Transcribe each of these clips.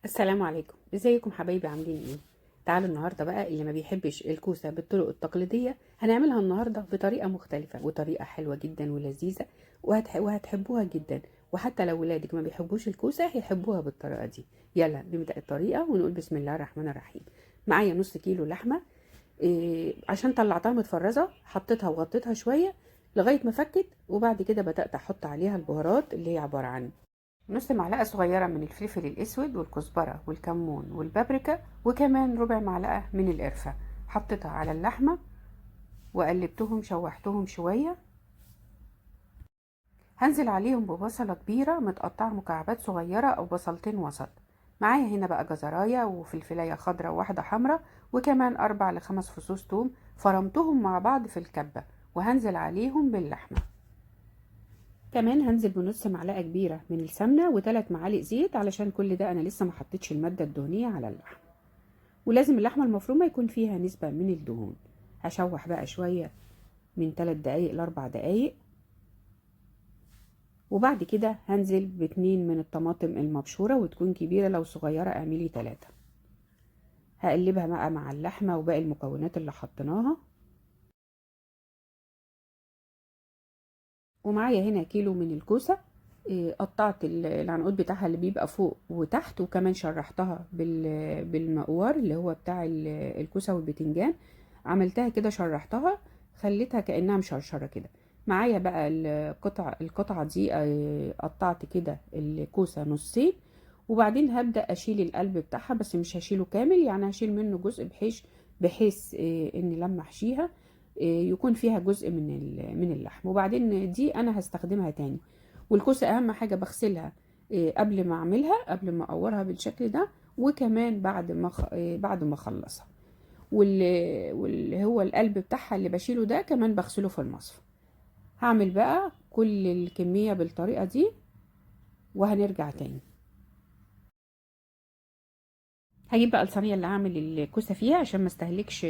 السلام عليكم، ازيكم حبايبي؟ عاملين ايه؟ تعالوا النهارده بقى، اللي ما بيحبش الكوسه بالطرق التقليديه هنعملها النهارده بطريقه مختلفه وطريقه حلوه جدا ولذيذه، وهتحبوها جدا. وحتى لو ولادك ما بيحبوش الكوسه هيحبوها بالطريقه دي. يلا نبدا الطريقه ونقول بسم الله الرحمن الرحيم. معايا نص كيلو لحمه. عشان طلعتها متفرزه حطيتها وغطيتها شويه لغايه ما فكت، وبعد كده بدات احط عليها البهارات اللي هي عباره عن نص معلقة صغيرة من الفلفل الأسود والكزبرة والكمون والبابريكا، وكمان ربع معلقة من القرفة. حطيتها على اللحمة وقلبتهم شوحتهم شوية. هنزل عليهم ببصلة كبيرة متقطعة مكعبات صغيرة أو بصلتين وسط. معايا هنا بقى جزراية وفلفلاية خضراء واحدة حمراء، وكمان 4 ل5 فصوص توم فرمتهم مع بعض في الكبة، وهنزل عليهم باللحمة. كمان هنزل بنص معلقة كبيرة من السمنة و3 معالق زيت، علشان كل ده انا لسه ما حطيتش المادة الدهنية على اللحم، ولازم اللحمة المفرومة يكون فيها نسبة من الدهون. هشوح بقى شوية من 3 دقايق ل4 دقايق، وبعد كده هنزل ب2 من الطماطم المبشورة، وتكون كبيرة، لو صغيرة اعملي 3. هقلبها بقى مع اللحمة وباقي المكونات اللي حطيناها. ومعايا هنا كيلو من الكوسة. قطعت العنقود بتاعها اللي بيبقى فوق وتحت، وكمان شرحتها بالمقوار اللي هو بتاع الكوسة والبتنجان. عملتها كده، شرحتها، خليتها كأنها مشرشرة كده. معايا بقى القطعة دي. قطعت كده الكوسة نصين، وبعدين هبدأ أشيل القلب بتاعها، بس مش هشيله كامل، يعني هشيل منه جزء بحيث إن لما أحشيها يكون فيها جزء من اللحم. وبعدين دي انا هستخدمها تاني. والكوسه اهم حاجه بغسلها قبل ما اعملها، قبل ما اقورها بالشكل ده، وكمان بعد ما اخلصها. واللي هو القلب بتاعها اللي بشيله ده كمان بغسله في المصفى. هعمل بقى كل الكميه بالطريقه دي وهنرجع تاني. هجيب بقى الصينيه اللي هعمل الكوسه فيها عشان ما استهلكش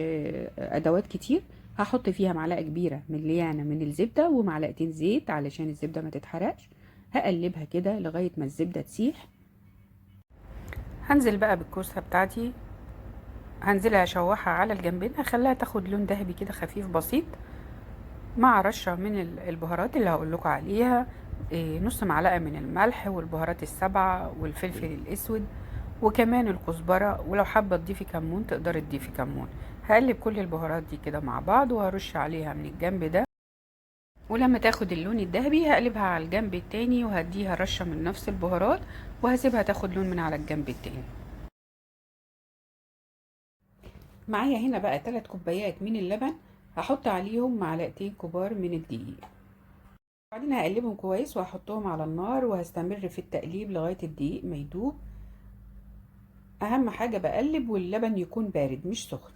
ادوات كتير. هحط فيها معلقه كبيره من الزبده ومعلقتين زيت علشان الزبده ما تتحرقش. هقلبها كده لغايه ما الزبده تسيح. هنزل بقى بالكوسه بتاعتي، هنزلها اشوحها على الجنبين، هخليها تاخد لون ذهبي كده خفيف بسيط، مع رشه من البهارات اللي هقول لكم عليها. نص معلقه من الملح والبهارات السبعه والفلفل الاسود، وكمان الكزبرة، ولو حابة تضيفي كمون تقدري تضيفي كمون. هقلب كل البهارات دي كده مع بعض، وهرش عليها من الجنب ده، ولما تاخد اللون الذهبي هقلبها على الجنب التاني وهديها رشة من نفس البهارات، وهسيبها تاخد لون من على الجنب التاني. معايا هنا بقى 3 كوبايات من اللبن، هحط عليهم معلقتين كبار من الدقيق. بعدين هقلبهم كويس وهحطهم على النار، وهستمر في التقليب لغاية الدقيق ما يدوب. اهم حاجة بقلب واللبن يكون بارد مش سخن،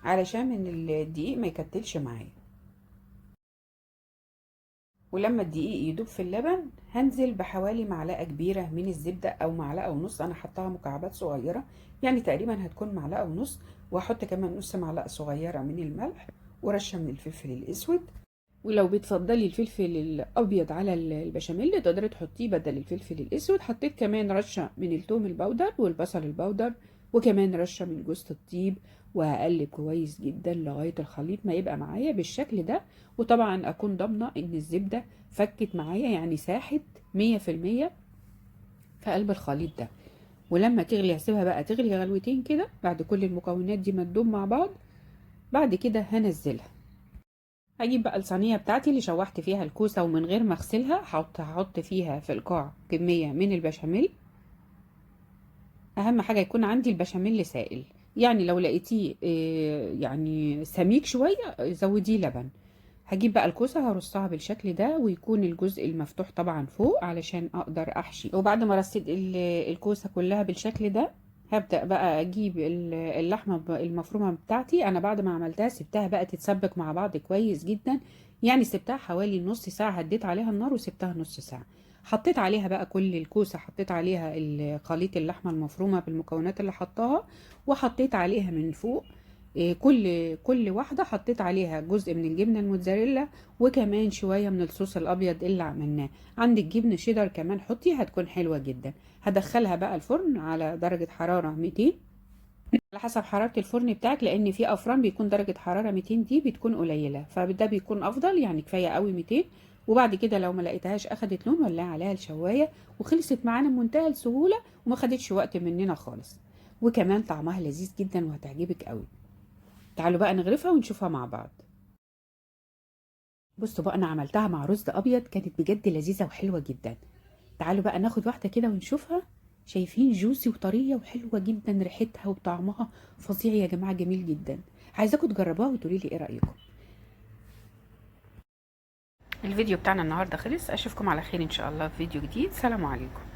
علشان ان الدقيق ما يكتلش معايا. ولما الدقيق يدوب في اللبن هنزل بحوالي معلقة كبيرة من الزبدة او معلقة ونص، انا حطاها مكعبات صغيرة، يعني تقريبا هتكون معلقة ونص. وهحط كمان نص معلقة صغيرة من الملح ورشة من الفلفل الاسود. ولو بتفضلي الفلفل الابيض على البشاميل تقدري تحطيه بدل الفلفل الاسود. حطيت كمان رشه من الثوم البودر والبصل البودر، وكمان رشه من جوز الطيب. وهقلب كويس جدا لغايه الخليط ما يبقى معايا بالشكل ده. وطبعا اكون ضامنه ان الزبده فكت معايا، يعني ساحت 100% في قلب الخليط ده. ولما تغلي هسيبها بقى تغلي غلوتين كده بعد كل المكونات دي ما تدوب مع بعض. بعد كده هنزلها. هجيب بقى الصينية بتاعتي اللي شوحت فيها الكوسة، ومن غير ما اغسلها هحط فيها في القاع كمية من البشاميل. اهم حاجة يكون عندي البشاميل سائل، يعني لو لقيتيه يعني سميك شوية زوديه لبن. هجيب بقى الكوسة هرصها بالشكل ده، ويكون الجزء المفتوح طبعا فوق علشان اقدر احشي. وبعد ما رصيت الكوسة كلها بالشكل ده، هبدأ بقى اجيب اللحمة المفرومة بتاعتي. انا بعد ما عملتها سبتها بقى تتسبك مع بعض كويس جدا، يعني سبتها حوالي نص ساعة، هديت عليها النار وسبتها نص ساعة. حطيت عليها بقى كل الكوسة، حطيت عليها خليط اللحمة المفرومة بالمكونات اللي حطاها، وحطيت عليها من فوق كل واحدة حطيت عليها جزء من الجبنة الموتزاريلا، وكمان شوية من الصوص الأبيض اللي عملناه. عندك جبنة شيدر كمان حطي، هتكون حلوة جدا. هدخلها بقى الفرن على درجة حرارة 200، على حسب حرارة الفرن بتاعك، لأن في أفران بيكون درجة حرارة 200 دي بتكون قليلة، فده بيكون أفضل، يعني كفاية قوي 200. وبعد كده لو ما لقيتهاش أخدت لون، ولع عليها الشواية وخلصت معانا بمنتهى السهولة، وما خدتش وقت مننا خالص. وكمان طعمها لذيذ جدا وهتعجبك قوي. تعالوا بقى نغرفها ونشوفها مع بعض. بصوا بقى، انا عملتها مع رز ابيض، كانت بجد لذيذه وحلوه جدا. تعالوا بقى ناخد واحده كده ونشوفها. شايفين جوسي وطريه وحلوه جدا، ريحتها وطعمها فظيع يا جماعه، جميل جدا. عايزاكم تجربوها وتقولي لي ايه رايكم. الفيديو بتاعنا النهارده خلص، اشوفكم على خير ان شاء الله في فيديو جديد. سلام عليكم.